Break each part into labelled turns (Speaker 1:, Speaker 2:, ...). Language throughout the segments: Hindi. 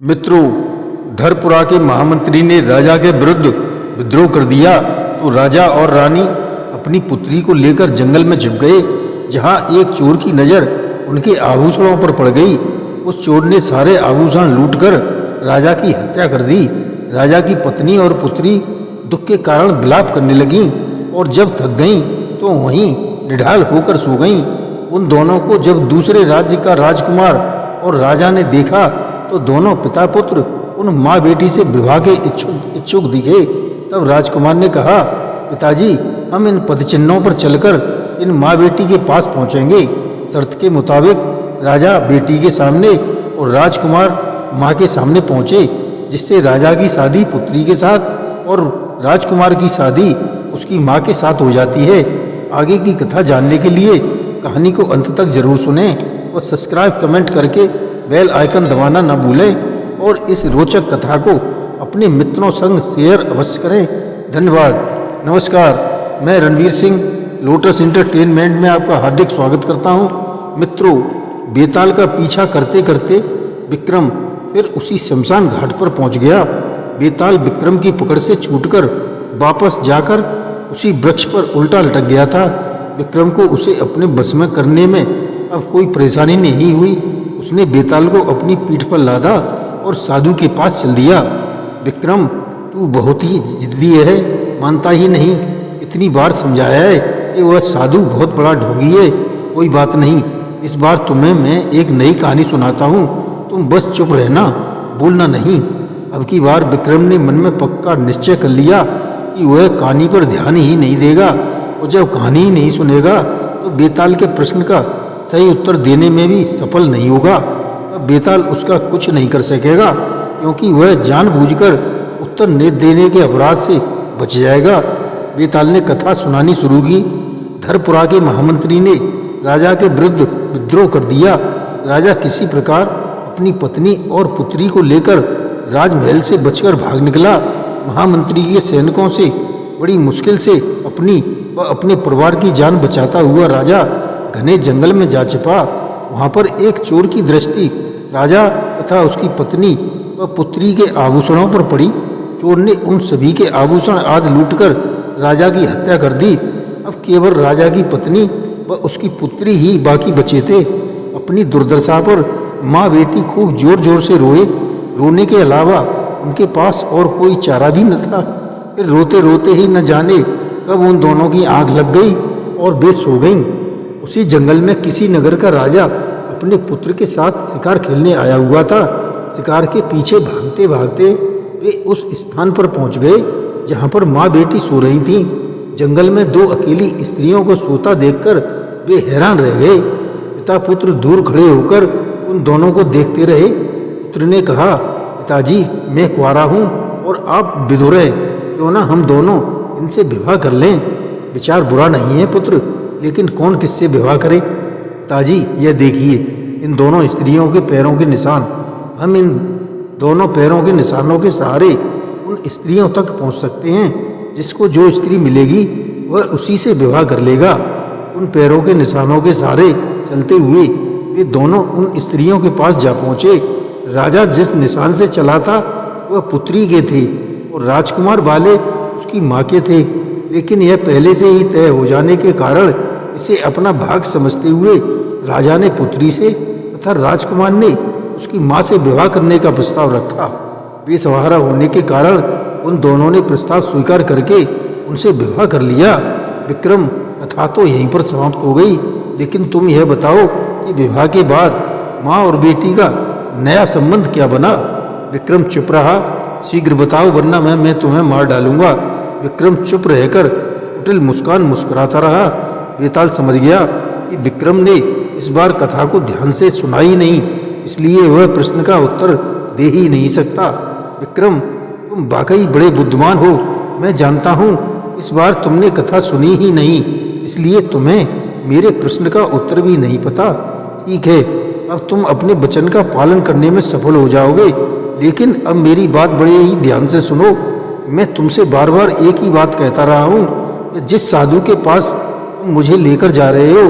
Speaker 1: मित्रों, धरपुरा के महामंत्री ने राजा के विरुद्ध विद्रोह कर दिया तो राजा और रानी अपनी पुत्री को लेकर जंगल में छिप गए। जहां एक चोर की नज़र उनके आभूषणों पर पड़ गई। उस चोर ने सारे आभूषण लूटकर राजा की हत्या कर दी। राजा की पत्नी और पुत्री दुख के कारण विलाप करने लगीं और जब थक गईं तो वहीं निढाल होकर सो गईं। उन दोनों को जब दूसरे राज्य का राजकुमार और राजा ने देखा तो दोनों पिता पुत्र उन माँ बेटी से विवाह के इच्छुक दिखे। तब राजकुमार ने कहा, पिताजी, हम इन पदचिन्हों पर चलकर इन माँ बेटी के पास पहुँचेंगे। शर्त के मुताबिक राजा बेटी के सामने और राजकुमार माँ के सामने पहुँचे, जिससे राजा की शादी पुत्री के साथ और राजकुमार की शादी उसकी माँ के साथ हो जाती है। आगे की कथा जानने के लिए कहानी को अंत तक जरूर सुनें और सब्सक्राइब कमेंट करके बेल आइकन दबाना न भूलें और इस रोचक कथा को अपने मित्रों संग शेयर अवश्य करें। धन्यवाद। नमस्कार, मैं रणवीर सिंह लोटस एंटरटेनमेंट में आपका हार्दिक स्वागत करता हूं। मित्रों, बेताल का पीछा करते करते विक्रम फिर उसी शमशान घाट पर पहुंच गया। बेताल विक्रम की पकड़ से छूटकर वापस जाकर उसी वृक्ष पर उल्टा लटक गया था। विक्रम को उसे अपने बस में करने में अब कोई परेशानी नहीं हुई। उसने बेताल को अपनी पीठ पर लादा और साधु के पास चल दिया। विक्रम, तू बहुत ही जिद्दी है, मानता ही नहीं। इतनी बार समझाया है कि वह साधु बहुत बड़ा ढोंगी है। कोई बात नहीं, इस बार तुम्हें मैं एक नई कहानी सुनाता हूँ, तुम बस चुप रहना, बोलना नहीं। अब की बार विक्रम ने मन में पक्का निश्चय कर लिया कि वह कहानी पर ध्यान ही नहीं देगा और जब कहानी ही नहीं सुनेगा तो बेताल के प्रश्न का सही उत्तर देने में भी सफल नहीं होगा। अब बेताल उसका कुछ नहीं कर सकेगा, क्योंकि वह जानबूझकर उत्तर न देने के अपराध से बच जाएगा। बेताल ने कथा सुनानी शुरू की। धरपुरा के महामंत्री ने राजा के विरुद्ध विद्रोह कर दिया। राजा किसी प्रकार अपनी पत्नी और पुत्री को लेकर राजमहल से बचकर भाग निकला। महामंत्री के सैनिकों से बड़ी मुश्किल से अपनी व अपने परिवार की जान बचाता हुआ राजा घने जंगल में जा छिपा। वहाँ पर एक चोर की दृष्टि राजा तथा उसकी पत्नी व पुत्री के आभूषणों पर पड़ी। चोर ने उन सभी के आभूषण आदि लूटकर राजा की हत्या कर दी। अब केवल राजा की पत्नी व उसकी पुत्री ही बाकी बचे थे। अपनी दुर्दशा पर माँ बेटी खूब जोर जोर से रोए। रोने के अलावा उनके पास और कोई चारा भी न था। फिर रोते रोते ही न जाने कब उन दोनों की आँख लग गई और वे सो गईं। उसी जंगल में किसी नगर का राजा अपने पुत्र के साथ शिकार खेलने आया हुआ था। शिकार के पीछे भागते भागते वे उस स्थान पर पहुंच गए जहां पर माँ बेटी सो रही थीं। जंगल में दो अकेली स्त्रियों को सोता देखकर वे हैरान रह गए। पिता पुत्र दूर खड़े होकर उन दोनों को देखते रहे। पुत्र ने कहा, पिताजी, मैं कुंवारा हूँ और आप विधुर हैं, क्यों ना हम दोनों इनसे विवाह कर लें। विचार बुरा नहीं है पुत्र, लेकिन कौन किससे विवाह करे। पिताजी, यह देखिए इन दोनों स्त्रियों के पैरों के निशान। हम इन दोनों पैरों के निशानों के सहारे उन स्त्रियों तक पहुंच सकते हैं। जिसको जो स्त्री मिलेगी वह उसी से विवाह कर लेगा। उन पैरों के निशानों के सहारे चलते हुए वे दोनों उन स्त्रियों के पास जा पहुँचे। राजा जिस निशान से चला था वह पुत्री के थे और राजकुमार वाले उसकी माँ के थे, लेकिन यह पहले से ही तय हो जाने के कारण इसे अपना भाग समझते हुए राजा ने पुत्री से तथा राजकुमार ने उसकी माँ से विवाह करने का प्रस्ताव रखा। बेसहारा होने के कारण उन दोनों ने प्रस्ताव स्वीकार करके उनसे विवाह कर लिया। विक्रम, कथा तो यहीं पर समाप्त हो गई, लेकिन तुम यह बताओ कि विवाह के बाद माँ और बेटी का नया संबंध क्या बना। विक्रम चुप रहा। शीघ्र बताओ, वरना मैं तुम्हें मार डालूंगा। विक्रम चुप रहकर कुटिल मुस्कान मुस्कुराता रहा। बेताल समझ गया कि विक्रम ने इस बार कथा को ध्यान से सुना ही नहीं, इसलिए वह प्रश्न का उत्तर दे ही नहीं सकता। विक्रम, तुम वाकई बड़े बुद्धिमान हो। मैं जानता हूँ इस बार तुमने कथा सुनी ही नहीं, इसलिए तुम्हें मेरे प्रश्न का उत्तर भी नहीं पता। ठीक है, अब तुम अपने वचन का पालन करने में सफल हो जाओगे, लेकिन अब मेरी बात बड़े ही ध्यान से सुनो। मैं तुमसे बार बार एक ही बात कहता रहा हूँ कि जिस साधु के पास तुम मुझे लेकर जा रहे हो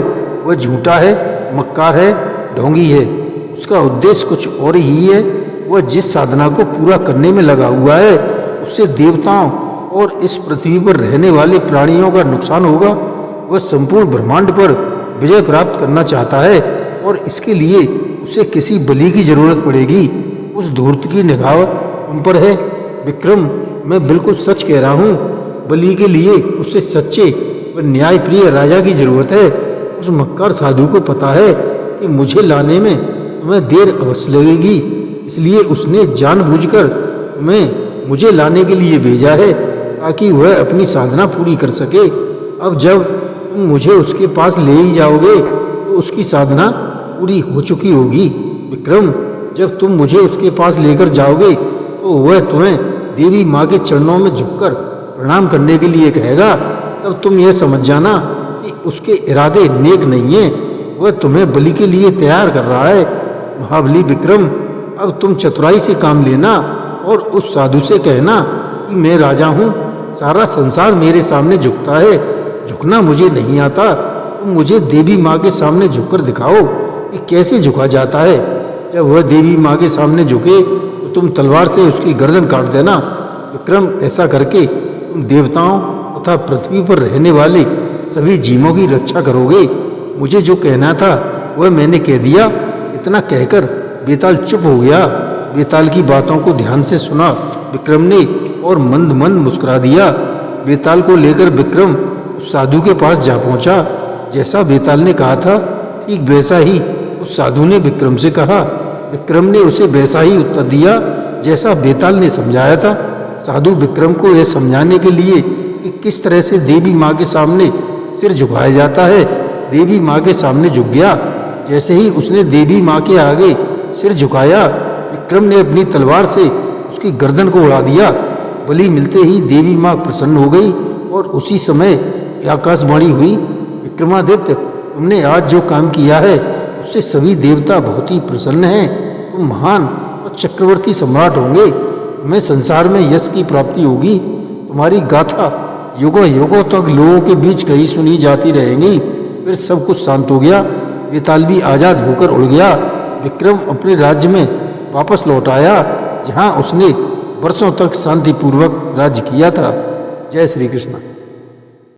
Speaker 1: वह झूठा है, मक्कार है, ढोंगी है। उसका उद्देश्य कुछ और ही है। वह जिस साधना को पूरा करने में लगा हुआ है उससे देवताओं और इस पृथ्वी पर रहने वाले प्राणियों का नुकसान होगा। वह संपूर्ण ब्रह्मांड पर विजय प्राप्त करना चाहता है और इसके लिए उसे किसी बलि की जरूरत पड़ेगी। उस धूर्त की निगाह उन पर है। विक्रम, मैं बिल्कुल सच कह रहा हूँ। बलि के लिए उसे सच्चे व न्यायप्रिय राजा की जरूरत है। उस मक्कार साधु को पता है कि मुझे लाने में तुम्हें देर अवश्य लगेगी, इसलिए उसने जानबूझकर तुम्हें मुझे लाने के लिए भेजा है ताकि वह अपनी साधना पूरी कर सके। अब जब तुम मुझे उसके पास ले ही जाओगे तो उसकी साधना पूरी हो चुकी होगी। विक्रम, जब तुम मुझे उसके पास लेकर जाओगे तो वह तुम्हें देवी माँ के चरणों में झुककर प्रणाम करने के लिए कहेगा। तब तुम यह समझ जाना कि उसके इरादे नेक नहीं है, वह तुम्हें बलि के लिए तैयार कर रहा है। महाबली विक्रम, अब तुम चतुराई से काम लेना और उस साधु से कहना कि मैं राजा हूँ, सारा संसार मेरे सामने झुकता है, झुकना मुझे नहीं आता। तुम मुझे देवी माँ के सामने झुककर दिखाओ कि कैसे झुका जाता है। जब वह देवी माँ के सामने झुके तो तुम तलवार से उसकी गर्दन काट देना। विक्रम, ऐसा करके तुम देवताओं तथा पृथ्वी पर रहने वाले सभी जीवों की रक्षा करोगे। मुझे जो कहना था वह मैंने कह दिया। इतना कहकर बेताल चुप हो गया। बेताल की बातों को ध्यान से सुना विक्रम ने और मंद मंद मुस्कुरा दिया। बेताल को लेकर विक्रम उस साधु के पास जा पहुंचा। जैसा बेताल ने कहा था ठीक वैसा ही उस साधु ने विक्रम से कहा। विक्रम ने उसे वैसा ही उत्तर दिया जैसा बेताल ने समझाया था। साधु विक्रम को यह समझाने के लिए कि किस तरह से देवी माँ के सामने सिर झुकाया जाता है, देवी माँ के सामने झुक गया। जैसे ही उसने देवी माँ के आगे सिर झुकाया, विक्रम ने अपनी तलवार से उसकी गर्दन को उड़ा दिया। बलि मिलते ही देवी माँ प्रसन्न हो गई और उसी समय आकाशवाणी हुई, विक्रमादित्य, तुमने आज जो काम किया है उससे सभी देवता बहुत ही प्रसन्न हैं। तुम महान और चक्रवर्ती सम्राट होंगे। तुम्हें संसार में यश की प्राप्ति होगी। तुम्हारी गाथा युगों युगों तक लोगों के बीच कहीं सुनी जाती रहेंगी। फिर सब कुछ शांत हो गया। बेताल भी आजाद होकर उड़ गया। विक्रम अपने राज्य में वापस लौट आया जहाँ उसने वर्षों तक शांतिपूर्वक राज्य किया था। जय श्री कृष्ण।